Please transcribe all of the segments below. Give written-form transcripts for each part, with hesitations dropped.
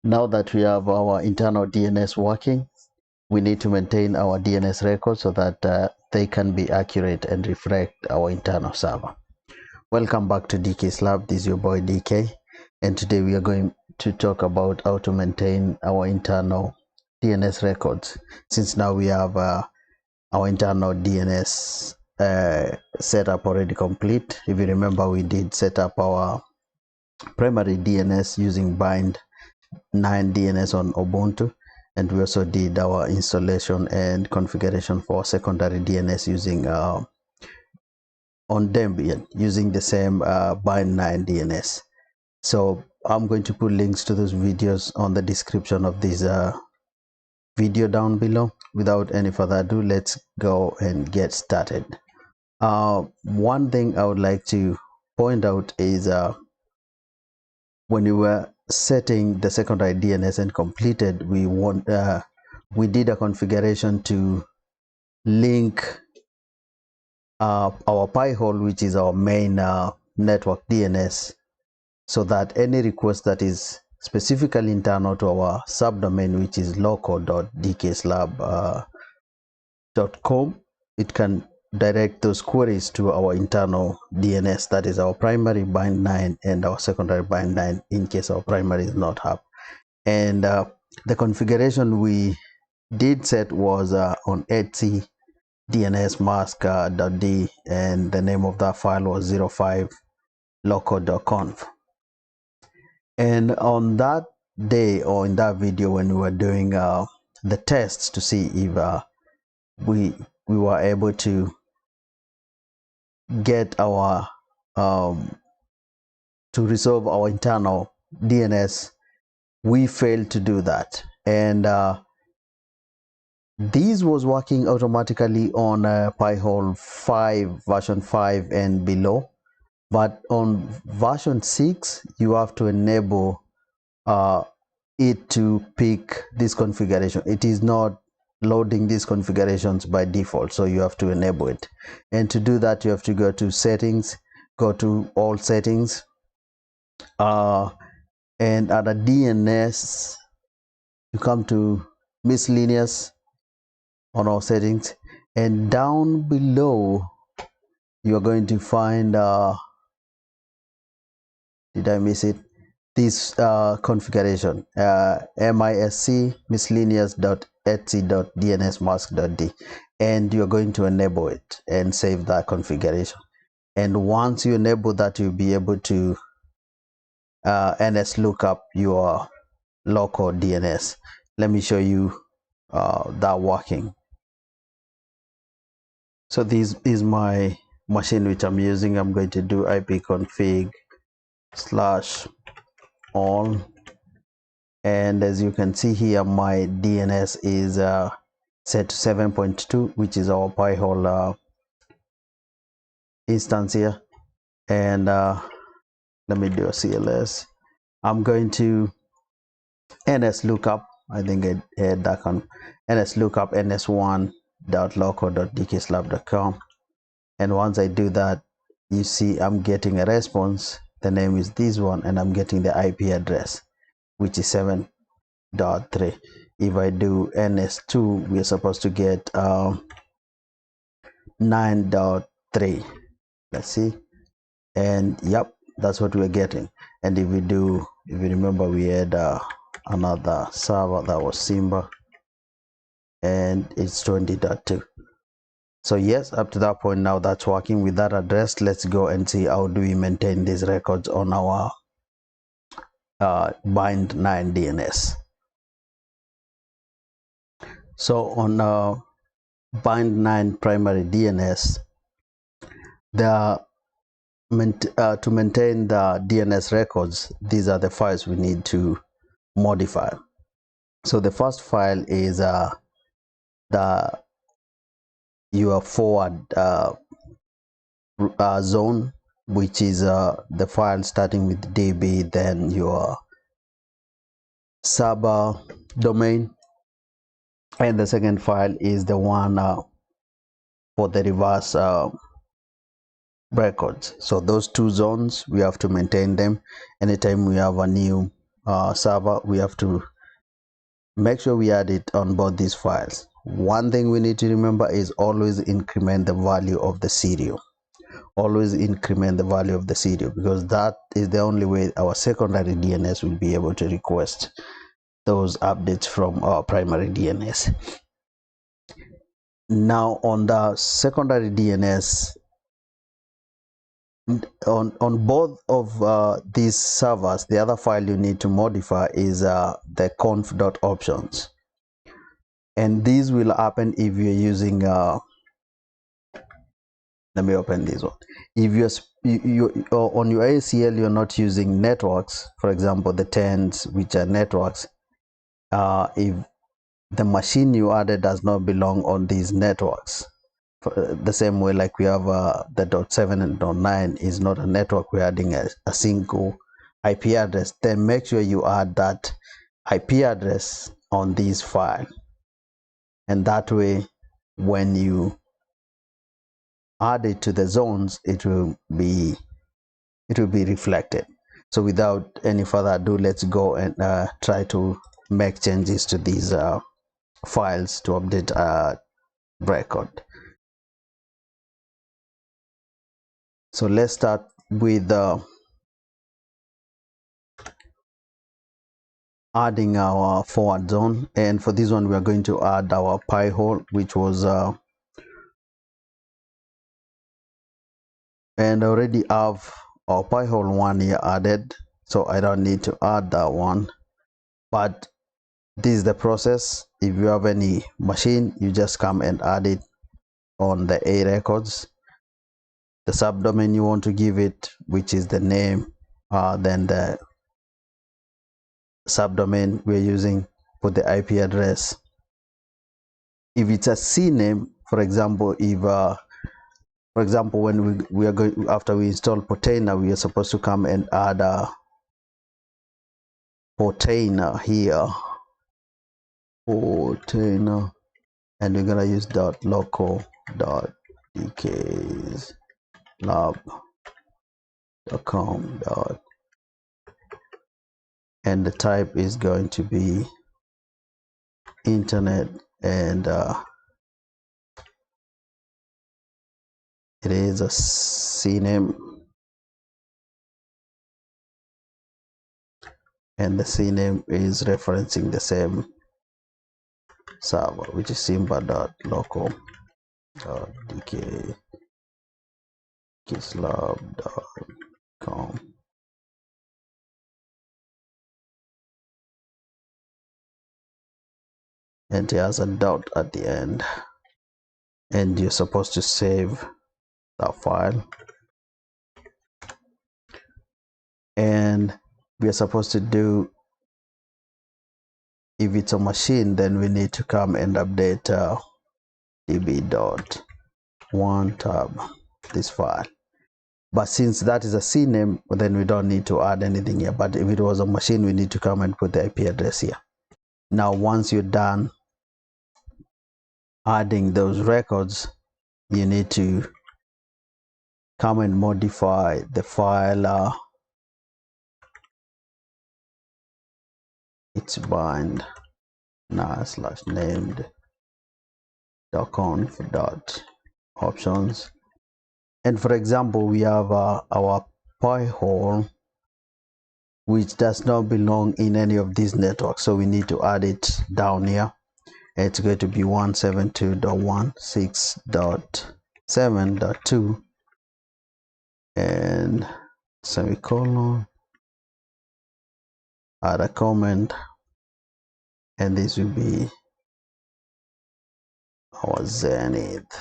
Now that we have our internal DNS working, we need to maintain our DNS records so that they can be accurate and reflect our internal server. Welcome back to DK's Lab. This is your boy DK, and today we are going to talk about how to maintain our internal DNS records, since now we have our internal DNS setup already complete. If you remember, we did set up our primary DNS using bind 9 DNS on Ubuntu, and we also did our installation and configuration for secondary DNS using on Debian using the same bind 9 DNS. So I'm going to put links to those videos on the description of this video down below. Without any further ado, let's go and get started. One thing I would like to point out is when you were setting the secondary DNS and completed, we did a configuration to link our Pi-hole, which is our main network DNS, so that any request that is specifically internal to our subdomain, which is local.dkslab.com, it can direct those queries to our internal DNS, that is our primary bind 9 and our secondary bind 9 in case our primary is not up. And the configuration we did set was on etc DNS mask.d, and the name of that file was 05 local.conf. And on that day, or in that video, when we were doing the tests to see if we were able to get our to resolve our internal DNS, we failed to do that. And this was working automatically on Pi-hole 5 version 5 and below, but on version 6 you have to enable it to pick this configuration. It is not loading these configurations by default, so you have to enable it. And to do that, you have to go to settings, go to all settings, and at the DNS you come to miscellaneous on all settings, and down below you are going to find did I miss it, this configuration, misc miscellaneous.etc.dnsmask.d, and you're going to enable it and save that configuration. And once you enable that, you'll be able to ns lookup your local DNS. Let me show you that working. So this is my machine which I'm using. I'm going to do ipconfig/all, and as you can see here, my DNS is set to 7.2, which is our Pi-hole instance here. And let me do a CLS. I'm going to ns lookup, I think I had that on ns lookup ns1.local.dkslab.com, and once I do that, you see I'm getting a response. The name is this one, and I'm getting the IP address, which is 7.3. If I do ns2, we're supposed to get 9.3. let's see, and yep, that's what we're getting. And if you remember, we had another server that was Simba, and it's 20.2. So yes, up to that point now that's working with that address. Let's go and see how do we maintain these records on our bind 9 DNS. So on bind 9 primary DNS, to maintain the DNS records, these are the files we need to modify. So the first file is your forward zone, which is the file starting with db, then your server domain, and the second file is the one for the reverse records. So those two zones, we have to maintain them anytime we have a new server, we have to make sure we add it on both these files. One thing we need to remember is always increment the value of the serial. Always increment the value of the serial, because that is the only way our secondary DNS will be able to request those updates from our primary DNS. Now on the secondary DNS, on both of these servers, the other file you need to modify is the conf.options, and these will happen if you're using let me open this one. If you on your ACL you're not using networks, for example the 10s, which are networks, if the machine you added does not belong on these networks, the same way like we have the .7 and .9 is not a network, we're adding a single IP address, then make sure you add that IP address on this file, and that way when you add it to the zones it will be reflected. So without any further ado, let's go and try to make changes to these files to update record. So let's start with adding our forward zone, and for this one we are going to add our pi hole, which was and I already have our pi hole 1 here added, so I don't need to add that one. But this is the process. If you have any machine, you just come and add it on the A records, the subdomain you want to give it, which is the name, then the subdomain we're using, put the IP address. If it's a CNAME, for example, if for example when we are going, after we install Portainer, we are supposed to come and add a Portainer here, Portainer, and we're gonna use .local.dkslab.com and the type is going to be internet, and it is a CNAME, and the CNAME is referencing the same server, which is simba.local.dkslab.com, and it has a dot at the end, and you're supposed to save that file. And we are supposed to do, if it's a machine, then we need to come and update db.1 tab, this file. But since that is a CNAME, then we don't need to add anything here. But if it was a machine, we need to come and put the IP address here. Now once you're done adding those records, you need to come and modify the file. It's bind /named.conf.options, and for example we have our pi hole, which does not belong in any of these networks, so we need to add it down here. It's going to be 172.16.7.2 and semicolon, add a comment, and this will be our zenith,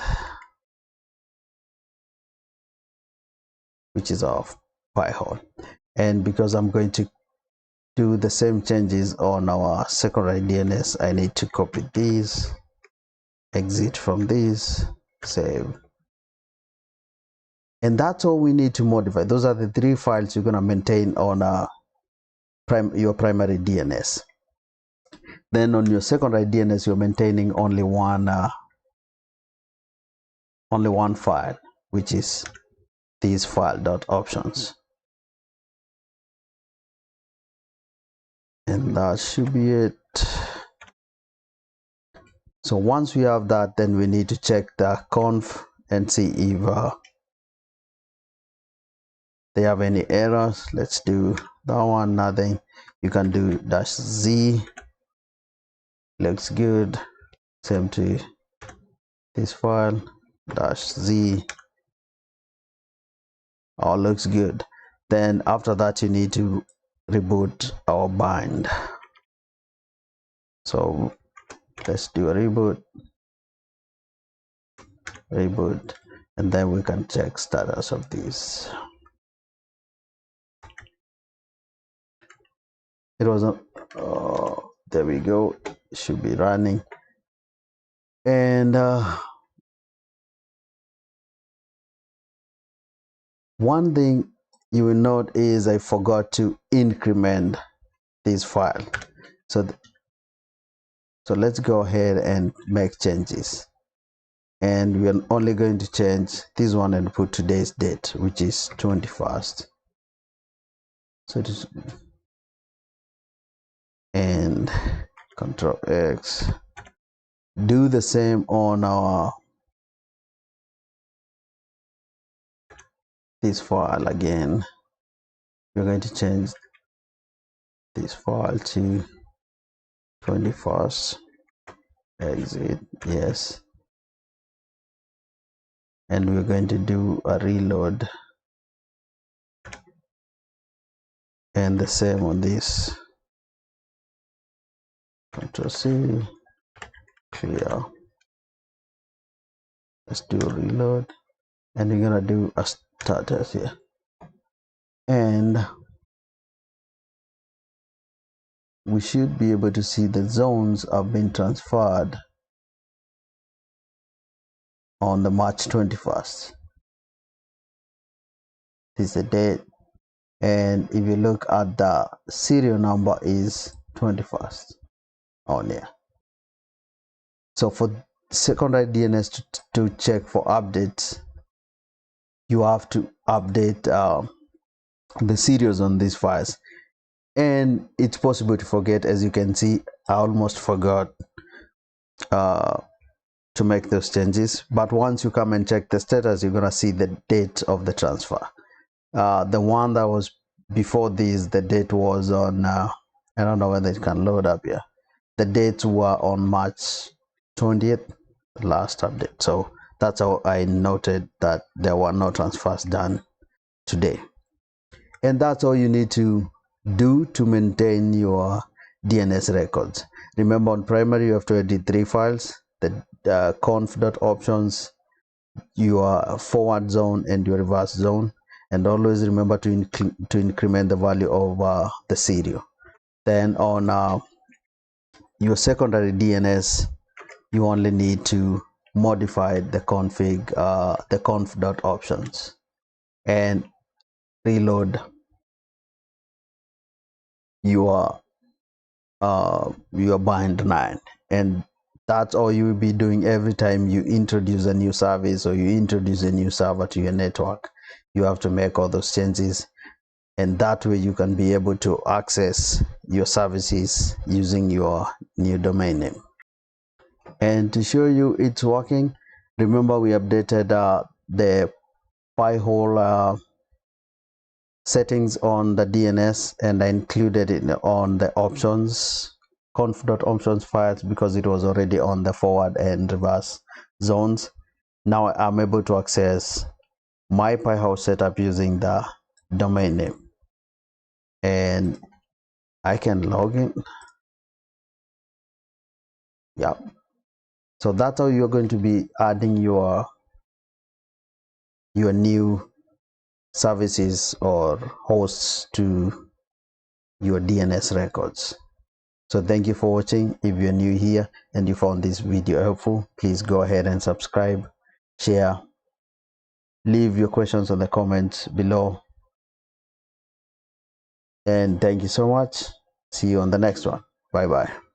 which is our pi hole. And because I'm going to do the same changes on our secondary DNS, I need to copy this, exit from this, save, and that's all we need to modify. Those are the 3 files you're going to maintain on your primary DNS. Then on your secondary DNS, you're maintaining only one file, which is this file .options. And that should be it. So once we have that, then we need to check the conf and see if they have any errors. Let's do that one. Nothing. You can do -z. Looks good. Same to this file. -z. All looks good. Then after that, you need to reboot our bind. So let's do a reboot, and then we can check status of this. It wasn't. There we go. It should be running. And one thing you will note is I forgot to increment this file. So let's go ahead and make changes. And we are only going to change this one and put today's date, which is 21st. So this, and Control X. Do the same on our this file again. We're going to change this file to 21st. Exit, yes. And we're going to do a reload, and the same on this. Control C, clear. Let's do a reload, and we're gonna do a status here, and we should be able to see the zones have been transferred on the March 21st. This is the date, and if you look at the serial number is 21st on here. So for secondary DNS to check for updates, you have to update the serials on these files. And it's possible to forget. As you can see, I almost forgot to make those changes, but once you come and check the status, you're gonna see the date of the transfer. The one that was before this, the date was on I don't know whether it can load up here. The dates were on March 20th, last update. So that's how I noted that there were no transfers done today. And that's all you need to do to maintain your DNS records. Remember, on primary you have to edit 3 files: the conf.options, your forward zone, and your reverse zone. And always remember to increment the value of the serial. Then on your secondary DNS, you only need to modify the config, the conf.options, and reload your bind 9. And that's all you will be doing every time you introduce a new service or you introduce a new server to your network. You have to make all those changes, and that way you can be able to access your services using your new domain name. And to show you it's working, remember we updated the Pi-hole settings on the DNS, and I included it on the options, conf.options files, because it was already on the forward and reverse zones. Now I'm able to access my Pi-hole setup using the domain name, and I can log in. Yeah, so that's how you're going to be adding your new services or hosts to your DNS records. So thank you for watching. If you're new here and you found this video helpful, please go ahead and subscribe, share, leave your questions in the comments below, and thank you so much. See you on the next one. Bye bye.